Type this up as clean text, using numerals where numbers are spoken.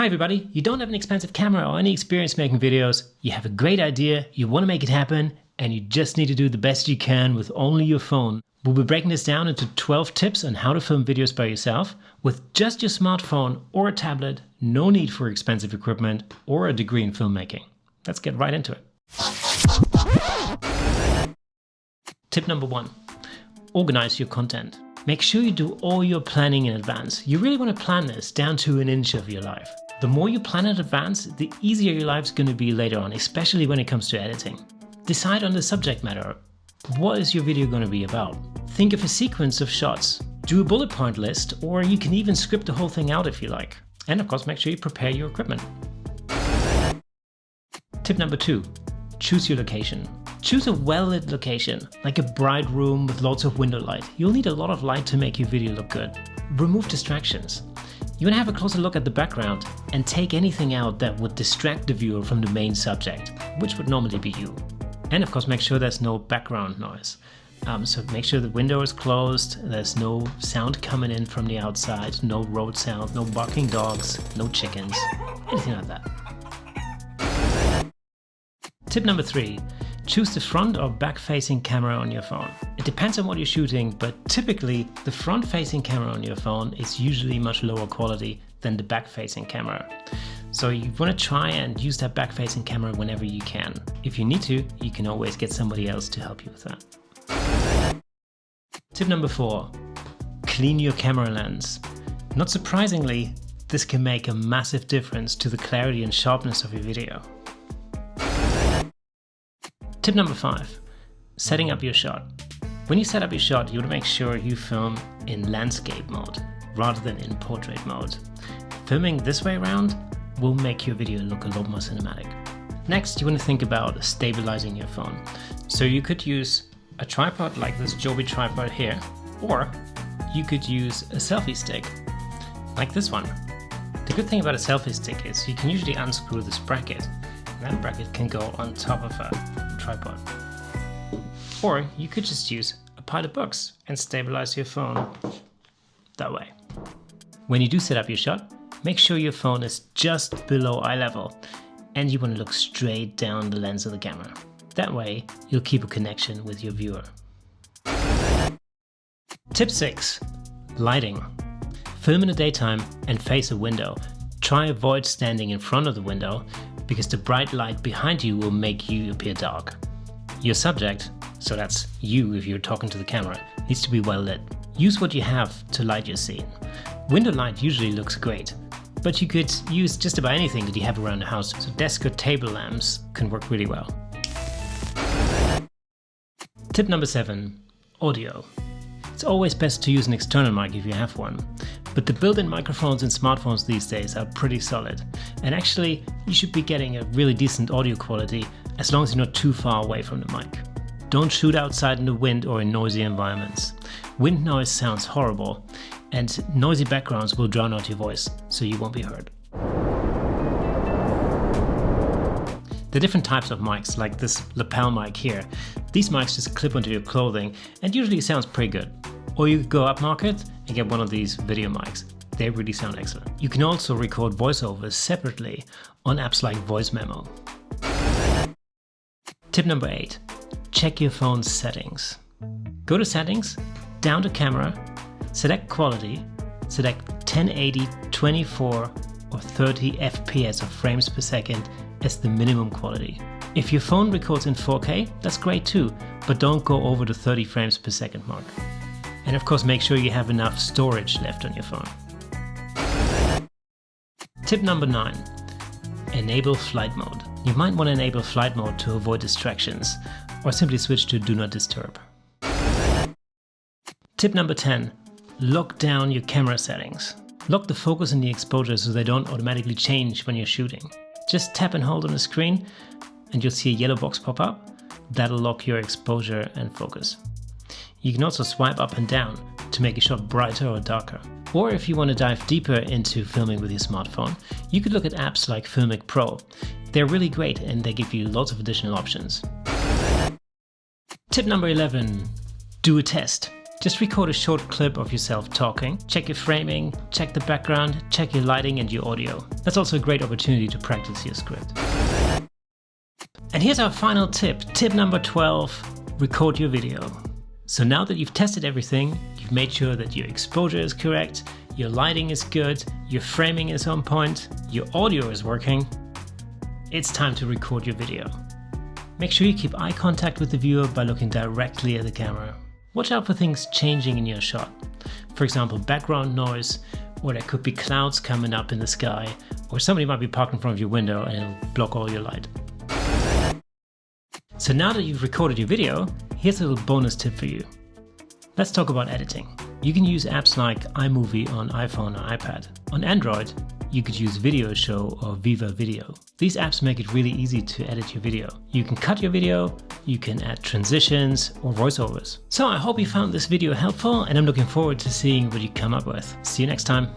Hi everybody, you don't have an expensive camera or any experience making videos, you have a great idea, you want to make it happen, and you just need to do the best you can with only your phone. We'll be breaking this down into 12 tips on how to film videos by yourself with just your smartphone or a tablet, no need for expensive equipment or a degree in filmmaking. Let's get right into it. Tip number 1. Organize your content. Make sure you do all your planning in advance. You really want to plan this down to an inch of your life. The more you plan in advance, the easier your life's going to be later on, especially when it comes to editing. Decide on the subject matter. What is your video going to be about? Think of a sequence of shots. Do a bullet point list, or you can even script the whole thing out if you like. And of course, make sure you prepare your equipment. Tip number 2. Choose your location. Choose a well-lit location, like a bright room with lots of window light. You'll need a lot of light to make your video look good. Remove distractions. You want to have a closer look at the background and take anything out that would distract the viewer from the main subject, which would normally be you. And of course, make sure there's no background noise. So make sure the window is closed, there's no sound coming in from the outside, no road sound, no barking dogs, no chickens, anything like that. Tip number 3. Choose the front or back-facing camera on your phone. It depends on what you're shooting, but typically the front-facing camera on your phone is usually much lower quality than the back-facing camera. So you want to try and use that back-facing camera whenever you can. If you need to, you can always get somebody else to help you with that. Tip number 4. Clean your camera lens. Not surprisingly, this can make a massive difference to the clarity and sharpness of your video. Tip number 5. Setting up your shot. When you set up your shot, you want to make sure you film in landscape mode rather than in portrait mode. Filming this way around will make your video look a lot more cinematic. Next, you want to think about stabilizing your phone. So you could use a tripod like this Joby tripod here, or you could use a selfie stick like this one. The good thing about a selfie stick is you can usually unscrew this bracket. That bracket can go on top of a tripod. Or you could just use a pile of books and stabilize your phone that way. When you do set up your shot, make sure your phone is just below eye level and you want to look straight down the lens of the camera. That way, you'll keep a connection with your viewer. Tip 6. Lighting. Film in the daytime and face a window. Try avoid standing in front of the window because the bright light behind you will make you appear dark. Your subject, so that's you if you're talking to the camera, needs to be well lit. Use what you have to light your scene. Window light usually looks great, but you could use just about anything that you have around the house, so desk or table lamps can work really well. Tip number 7. Audio. It's always best to use an external mic if you have one, but the built-in microphones in smartphones these days are pretty solid. And actually, you should be getting a really decent audio quality as long as you're not too far away from the mic. Don't shoot outside in the wind or in noisy environments. Wind noise sounds horrible, and noisy backgrounds will drown out your voice, so you won't be heard. There are different types of mics, like this lapel mic here. These mics just clip onto your clothing and usually sounds pretty good. Or you could go upmarket and get one of these video mics. They really sound excellent. You can also record voiceovers separately on apps like Voice Memo. Tip number 8. Check your phone's settings. Go to Settings, down to Camera, select Quality, select 1080, 24 or 30 FPS or frames per second as the minimum quality. If your phone records in 4K, that's great too, but don't go over the 30 frames per second mark. And of course, make sure you have enough storage left on your phone. Tip number 9. Enable flight mode. You might want to enable flight mode to avoid distractions, or simply switch to Do Not Disturb. Tip number 10. Lock down your camera settings. Lock the focus and the exposure so they don't automatically change when you're shooting. Just tap and hold on the screen and you'll see a yellow box pop up. That'll lock your exposure and focus. You can also swipe up and down to make a shot brighter or darker. Or if you want to dive deeper into filming with your smartphone, you could look at apps like Filmic Pro. They're really great and they give you lots of additional options. Tip number 11. Do a test. Just record a short clip of yourself talking, check your framing, check the background, check your lighting and your audio. That's also a great opportunity to practice your script. And here's our final tip. Tip number 12, record your video. So now that you've tested everything, you've made sure that your exposure is correct, your lighting is good, your framing is on point, your audio is working, it's time to record your video. Make sure you keep eye contact with the viewer by looking directly at the camera. Watch out for things changing in your shot. For example, background noise, or there could be clouds coming up in the sky, or somebody might be parked in front of your window and it'll block all your light. So now that you've recorded your video, here's a little bonus tip for you. Let's talk about editing. You can use apps like iMovie on iPhone or iPad. On Android, you could use Video Show or Viva Video. These apps make it really easy to edit your video. You can cut your video, you can add transitions or voiceovers. So I hope you found this video helpful, and I'm looking forward to seeing what you come up with. See you next time.